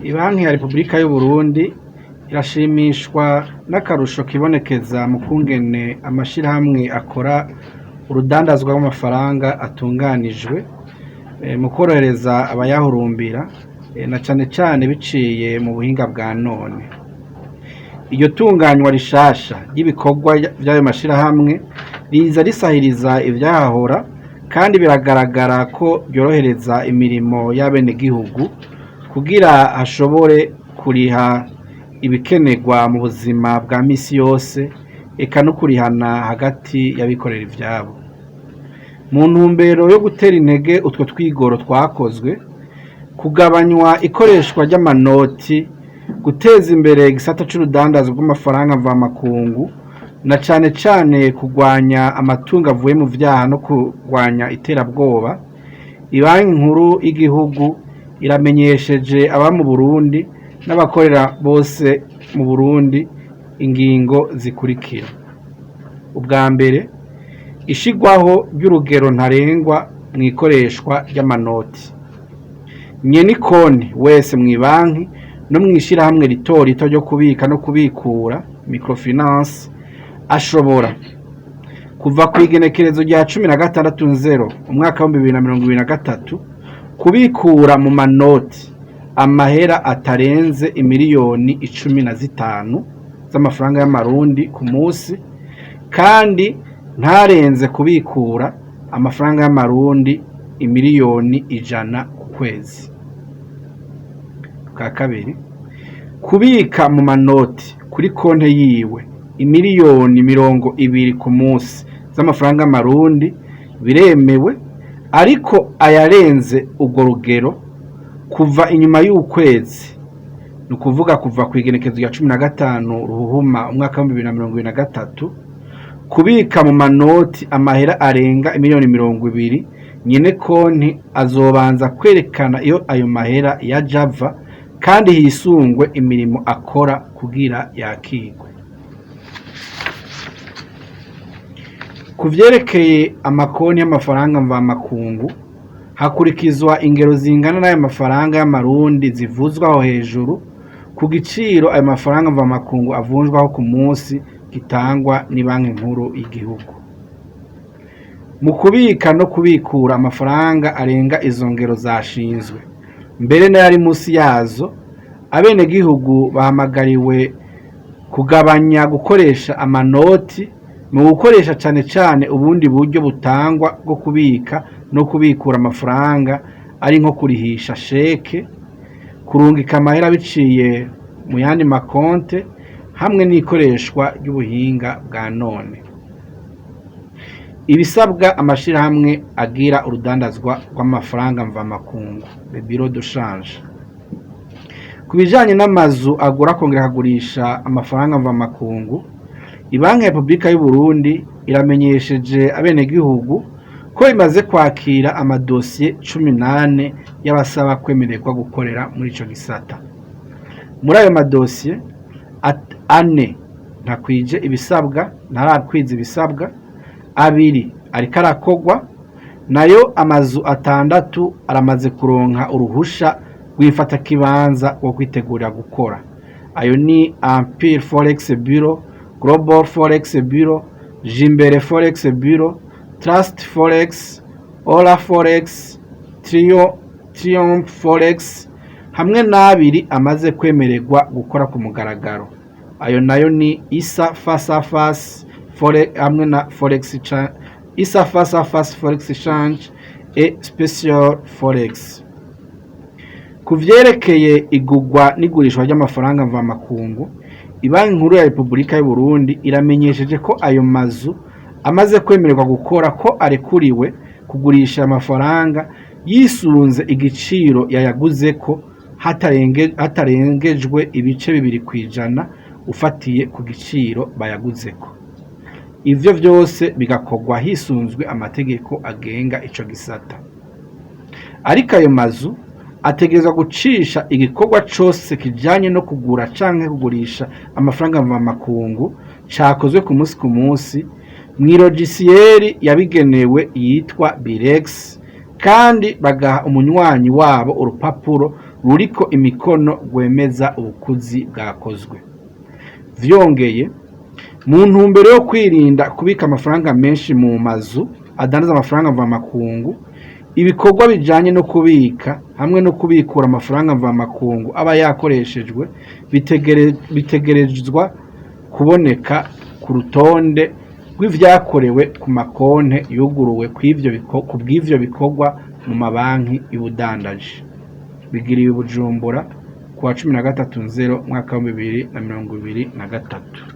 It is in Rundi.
Ibanki ya Repuburika y'u Burundi irashimishwa n'akarusho kibonekeza mu kungene amashirahamwe akora urudandazwa rw'amafaranga atunganijwe mu korohereza abayahurumbira na cane cane biciye mu buhinga bwa none. Iryo tunganywa rishasha ry'ibikorwa vy'ayo mashirahamwe riza risahiriza ivyahahora kandi biragaragara ko ryorohereza imirimo y'abenegihugu kugira hashobore kuriha ibikenerwa mu buzima bwa misi yose eka no kurihana hagati y'abikorera ivyabo. Mu ntumbero yo gutera intege utwo twigoro twakozwe, kugabanywa ikoreshwa ry'amanoti, guteza imbere igisata c'urudandazwa rw'amafaranga mvamakungu na cane cane kurwanya amatungo avuye mu vyaha no kurwanya iterabwoba, Ibanki nkuru y'igihugu iramenyesheje aba mu Burundi n'abakorera bose mu Burundi ingingo zikurikira. Ubwa mbere, ishigwaho ry'urugero ntarengwa mu ikoreshwa ry'amanoti. Nyen'ikonti wese mw'ibanki no mw'ishirahamwe rito rito ryo kubika no kubikura microfinance ashobora kuva kw'igenekerezo rya 16/0 umwaka wa 2023 kubikura mu manoti amahera atarenze imiliyoni 15 z'amafaranga y'amarundi ku musi kandi ntarenze kubikura amafaranga y'amarundi imiliyoni 100 ku kwezi. Bwa kabiri, kubika mu manoti kuri konte yiwe imiliyoni 20 ku musi z'amafaranga y'amarundi biremewe, ariko ayarenze urwo rugero kuva inyuma y'ukwezi, ni ukuvuga kuva kw'igenekerezo rya 15 Ruhuhuma umwaka wa 2023 kubika mu manoti amahera arenga imiliyoni 20, nyene konti azobanza kwerekana iyo ayo mahera yaja ava kandi hisungwe imirimo akora kugira yakigwe. Ku vyerekeye amakonti y'amafaranga mvamakungu, hakurikizwa ingero zingana n'ayo mafaranga y'amarundi zivuzwaho hejuru ku giciro ayo mafaranga mvamakungu avunjwaho ku munsi gitangwa n'Ibanki nkuru y'igihugu. Mu kubika no kubikura amafaranga arenga izo ngero zashinzwe, mbere n'ayari musi yazo, abenegihugu bahamagariwe kugabanya gukoresha amanoti mu gukoresha cane cane ubundi buryo butangwa bwo kubika no kubikura amafaranga ari nko kurihisha sheke, kurungika amahera biciye mu yandi makonte hamwe n'ikoreshwa ry'ubuhinga bwa none. Ibisabwa amashirahamwe agira urudandazwa rw'amafaranga mvamakungu, le bureau de change. Ku bijanye n'amazu agura kongera akagurisha amafaranga mvamakungu, Ibanki ya Repuburika y'u Burundi iramenyesheje abenegihugu ko imaze kwakira amadosiye 18 y'abasaba kwemererwa gukorera muri ico gisata. Muri ayo madosiye 4 ntakwije ibisabwa, ntarakwiza ibisabwa, 2 ariko arakogwa, nayo amazu 6 aramaze kuronka uruhusha rw'ifata kibanza wo kwitegurira gukora. Ayo ni Empire Forex Bureau, Global Forex Bureau, Jimbere Forex Bureau, Trust Forex, Ola Forex, Triumph Forex, hamwe n'abiri amaze kwemererwa gukora ku mugaragaro. Ayo nayo ni Isa Face à Face Forex hamwe na Forex Isa Face à Face Forex Exchange et Special Forex. Ku vyerekeye igurwa n'igurishwa ry'amafaranga mvamakungu, Ibanki nkuru ya Repuburika y'u Burundi iramenyesheje ko ayo mazu amaze kwemererwa gukora ko arekuriwe kugurisha amafaranga yisunze igiciro yayaguzeko hatarengejwe ibice 2% ufatiye ku giciro bayaguzeko. Ivyo vyose bigakorwa hisunzwe amategeko agenga ico gisata. Ariko ayo mazu ategerezwa gucisha igikorwa cose kijanye no kugura canke kugurisha amafaranga mvamakungu cakozwe ku munsi mw'irojisiyeri yabigenewe yitwa Birex, kandi bagaha umunywanyi wabo urupapuro ruriko imikono rwemeza ubukuzi bwakozwe. Vyongeye, mu ntumbero yo kwirinda kubika amafaranga menshi mu mazu adandaza amafaranga mvamakungu, ibikorwa bijanye no kubika hamwe no kubikura amafaranga mvamakungu aba yakoreshejwe bitegerezwa kuboneka ku rutonde rw'ivyakorewe ku makonte yuguruwe ku bw'ivyo bikorwa mu mabanki y'ubudandaji. Bigiriwe i Bujumbura kuwa 13/0/2023.